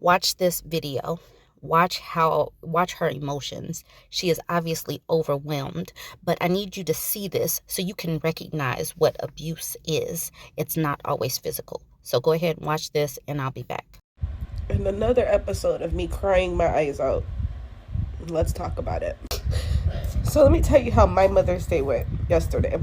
Watch this video. Watch her emotions. She is obviously overwhelmed, but I need you to see this so you can recognize what abuse is. It's not always physical. So go ahead and watch this and I'll be back. And another episode of me crying my eyes out. Let's talk about it. So let me tell you how my Mother's Day went yesterday.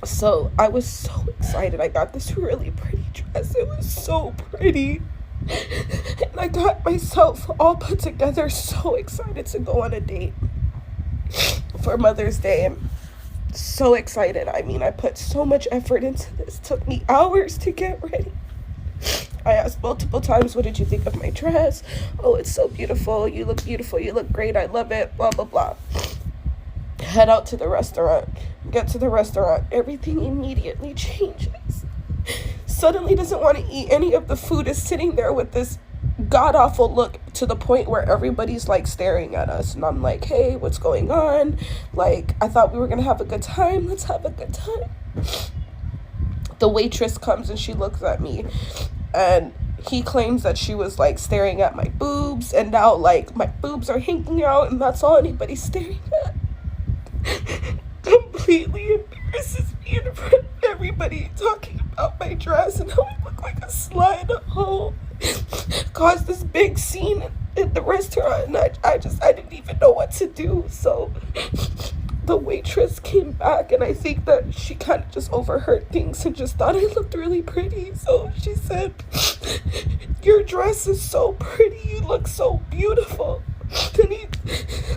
So I was so excited. I got this really pretty dress. It was so pretty. And I got myself all put together, so excited to go on a date for Mother's Day. And so excited. I mean, I put so much effort into this. It took me hours to get ready. I asked multiple times, what did you think of my dress? Oh, it's so beautiful. You look beautiful. You look great. I love it. Blah, blah, blah. Head out to the restaurant. Get to the restaurant. Everything immediately changes. Suddenly doesn't want to eat any of the food, is sitting there with this god-awful look, to the point where everybody's like staring at us. And I'm like, hey, what's going on? Like, I thought we were going to have a good time. Let's have a good time. The waitress comes and she looks at me, and he claims that she was like staring at my boobs, and now like my boobs are hanging out and that's all anybody's staring at. Completely embarrasses me in front of everybody, talking about my dress and how I look like a slut in a hole. Caused this big scene in the restaurant, and I didn't even know what to do. So the waitress came back, and I think that she kind of just overheard things and just thought I looked really pretty. So she said, your dress is so pretty, you look so beautiful. And he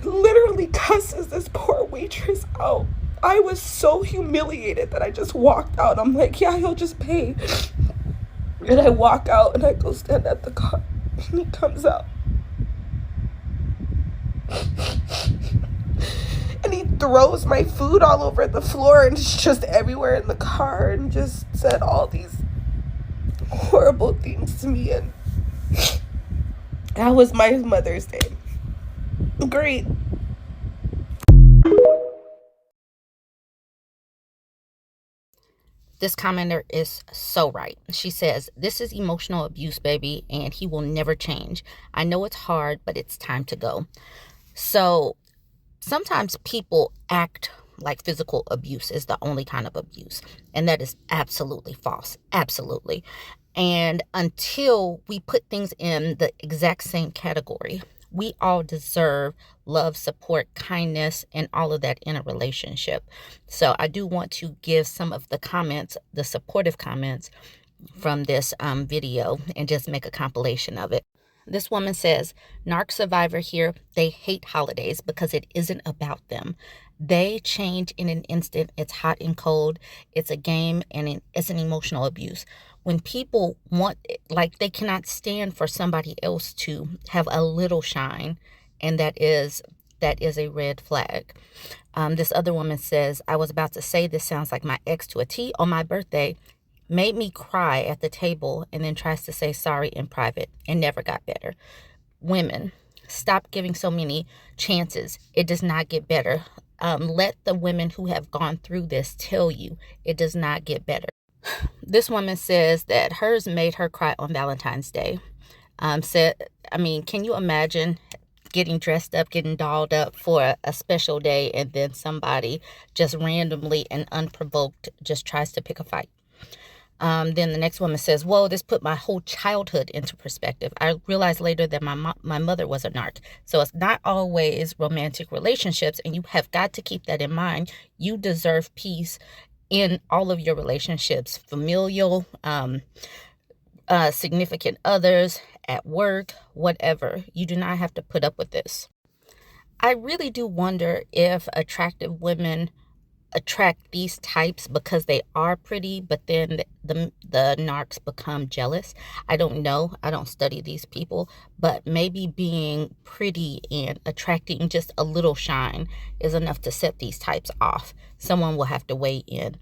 literally cusses this poor waitress out. I was so humiliated that I just walked out. I'm like, yeah, he'll just pay. And I walk out and I go stand at the car, and he comes out. And he throws my food all over the floor, and it's just everywhere in the car, and just said all these horrible things to me. And that was my Mother's Day. Great. This commenter is so right. She says, this is emotional abuse, baby, and he will never change. I know it's hard, but it's time to go. So sometimes people act like physical abuse is the only kind of abuse, and that is absolutely false. Absolutely. And until we put things in the exact same category, we all deserve love, support, kindness, and all of that in a relationship. So I do want to give some of the comments, the supportive comments from this video, and just make a compilation of it. This woman says, narc survivor here, they hate holidays because it isn't about them. They change in an instant. It's hot and cold. It's a game, and it's an emotional abuse. When people want, like, they cannot stand for somebody else to have a little shine, and that is a red flag. This other woman says, I was about to say this sounds like my ex to a T. On my birthday, made me cry at the table, and then tries to say sorry in private and never got better. Women, stop giving so many chances. It does not get better. Let the women who have gone through this tell you it does not get better. This woman says that hers made her cry on Valentine's Day. Can you imagine getting dressed up, getting dolled up for a special day, and then somebody just randomly and unprovoked just tries to pick a fight? Then the next woman says, whoa, this put my whole childhood into perspective. I realized later that my mother was a narc. So it's not always romantic relationships, and you have got to keep that in mind. You deserve peace in all of your relationships, familial, significant others, at work, whatever. You do not have to put up with this. I really do wonder if attractive women attract these types because they are pretty, but then the narcs become jealous. I don't know. I don't study these people, but maybe being pretty and attracting just a little shine is enough to set these types off. Someone will have to weigh in.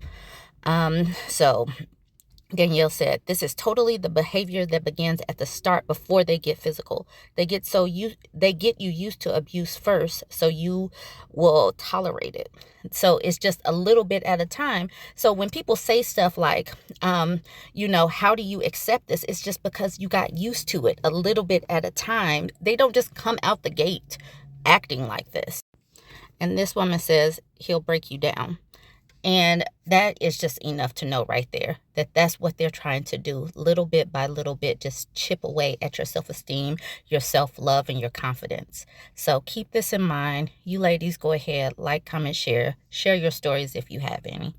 So Danielle said, this is totally the behavior that begins at the start before they get physical. They get you used to abuse first, so you will tolerate it. So it's just a little bit at a time. So when people say stuff like, how do you accept this? It's just because you got used to it a little bit at a time. They don't just come out the gate acting like this. And this woman says, he'll break you down. And that is just enough to know right there that that's what they're trying to do. Little bit by little bit, just chip away at your self-esteem, your self-love, and your confidence. So keep this in mind. You ladies, go ahead, like, comment, share your stories if you have any.